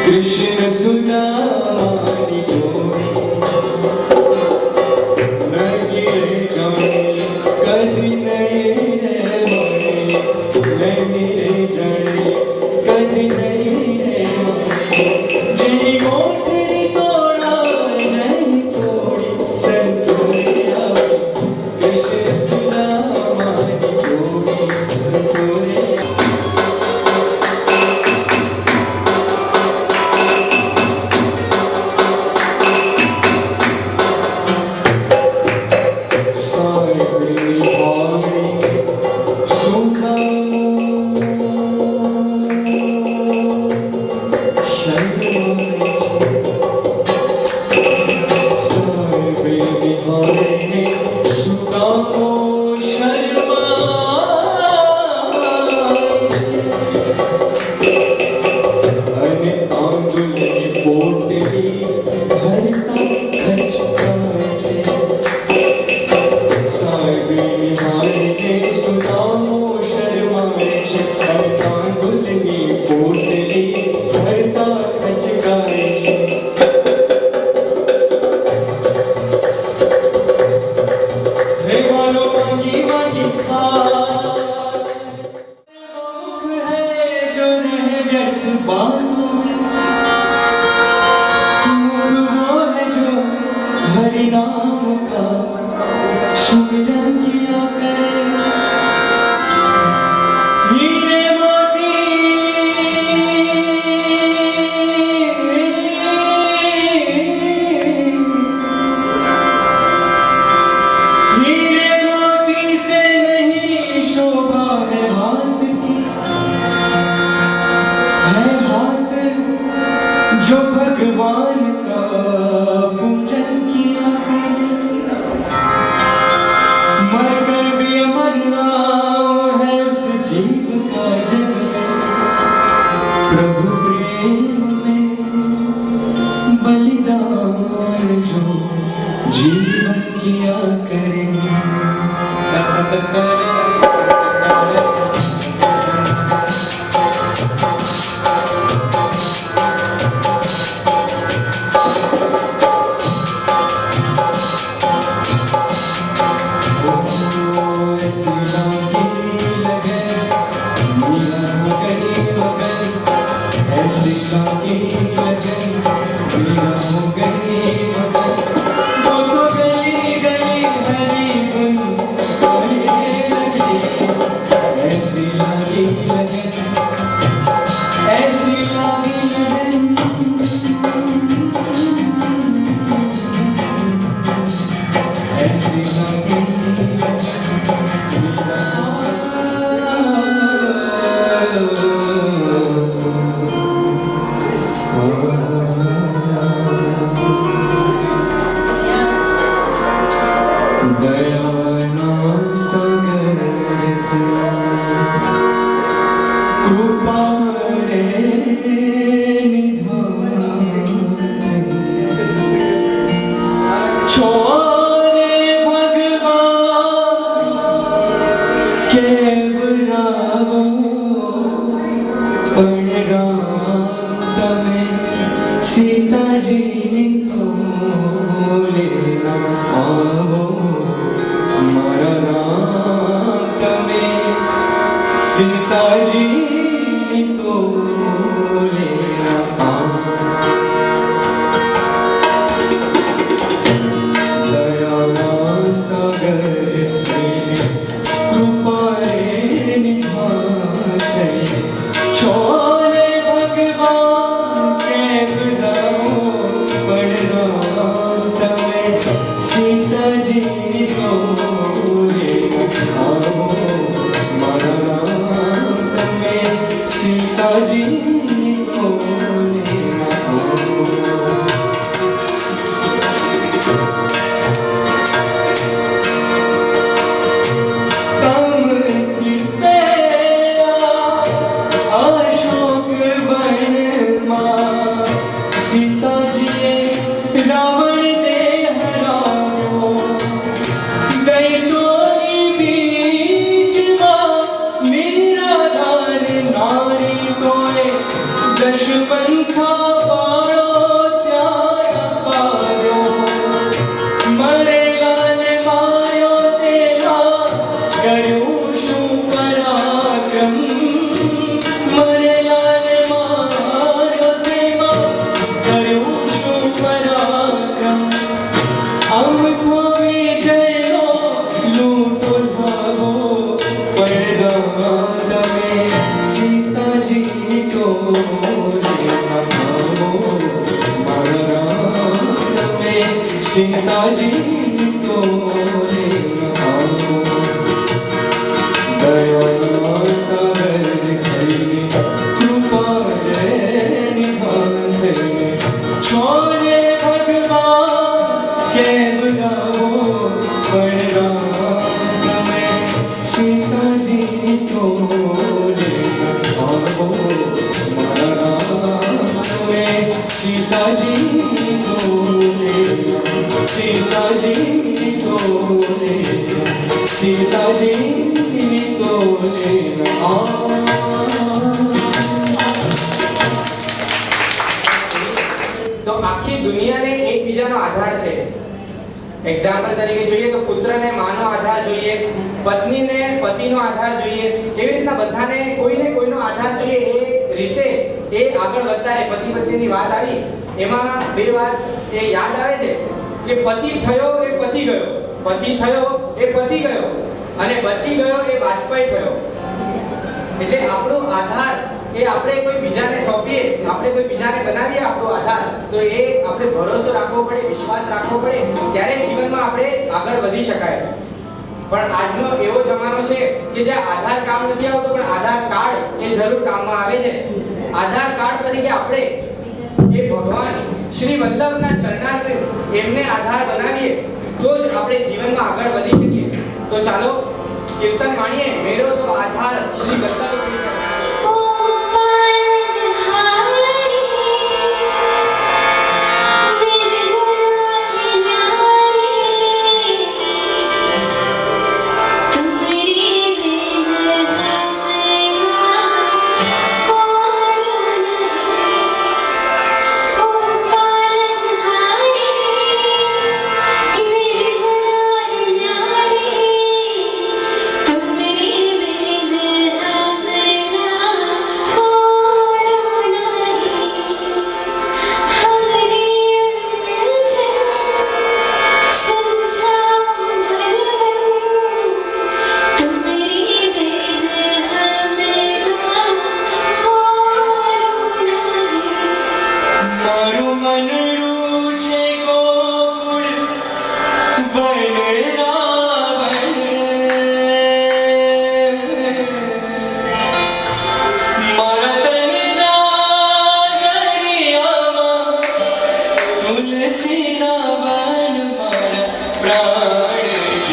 कृष्ण सुदामानी जोड़ी नहीं रे जाने कभी नहीं रे माने नहीं रे जाने कभी नहीं रे माने जी गोठड़ी तोड़ा नहीं तोड़ी संतोरे आवे कृष्ण सुदामानी जोड़ी संतोरे जो भगवान का पूजन किया मर भी अमर नाम है उस जीव का जग प्रभु प्रेम में बलिदान जो जीवन किया करे गली गली हरी गुन દયાના સાગર થઈને કૃપા રે નિધાન છોને ભગવાન કેવરાવો પણ રામ તમે સીતાજીની તો લેના આવો મારા રામ તમે સીતાજીની તો લેના આવો દયાના સાગર થઈને કૃપા રે નિધાન થઈને છોને ભગવાન કેવરાવો પણ રામ તમે સીતાજીની તો લેના આવો મારા રામ તમે સીતાજીની તો લેના આવો તમથી પેલા અશોક વનમાં સીતાજીએ રાવણને હરાવ્યો દૈત્યોની બીચમાં નિરાધાર નારી તોય દશપંખા વાળો ત્યાં અપાવ્યો મરેલાને માર્યો તેમાં કર્યું શું પરાક્રમ મરેલાને માર્યો તેમાં કર્યું શું પરાક્રમ અમથો વિજયનો લૂંટો ભાગો પણ તમે સીતાજીની તો લેના આવો મારા રામ તમે સીતાજીની તો લેના આવો દયાના સાગર થઈને કૃપા રે નિધાન થઈને છોને ભગવાન કેવરાવો પણ રામ તમે સીતાજીની તો લેના આવો મારા રામ તમે સીતાજીની તો લેના સીતાજીની તો લેના સીતાજીની તો લેના તો આખી દુનિયાને એકબીજાનો આધાર છે. એક્ઝામ્પલ તરીકે જોઈએ તો પુત્રને માનો આધાર જોઈએ, પત્નીને પતિનો આધાર જોઈએ, એવી રીતના બધાને કોઈને કોઈનો આધાર જોઈએ. એ રીતે એ આગળ વધતા રહે. પતિ પત્નીની વાત આવી એમાં બે વાત એ યાદ આવે છે કે પતિ થયો એ પતિ ગયો, પતિ થયો એ પતિ ગયો અને બચી ગયો એ વાજપેયી થયો. એટલે આપણો આધાર એ આપણે કોઈ બીજાને સોંપીએ, આપણે કોઈ બીજાને બનાવીએ આપણો આધાર, તો એ આપણે ભરોસો રાખવો પડે, વિશ્વાસ રાખવો પડે, ત્યારે જીવનમાં આપણે આગળ વધી શકાય. પણ આજનો એવો જમાનો છે કે જ્યાં આધાર કામ નથી આવતો પણ આધાર કાર્ડ એ જરૂર કામમાં આવે છે. આધાર કાર્ડ તરીકે આપણે એ ભગવાન શ્રી વલ્લભના ચરણામૃત એમને આધાર બનાવીએ તો જ આપણે જીવનમાં આગળ વધી શકીએ. તો ચાલો કીર્તન માણીએ, મેરો તો આધાર શ્રી વલ્લભ કે તુલસીના વન મારા પ્રાણ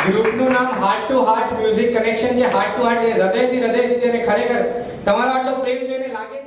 ગ્રુપનું નામ heart two heart music connection છે. હાર્ટ ટુ હાર્ટ, હૃદયથી હૃદય સુધી, અને ખરેખર તમારો આટલો પ્રેમ જોઈને લાગે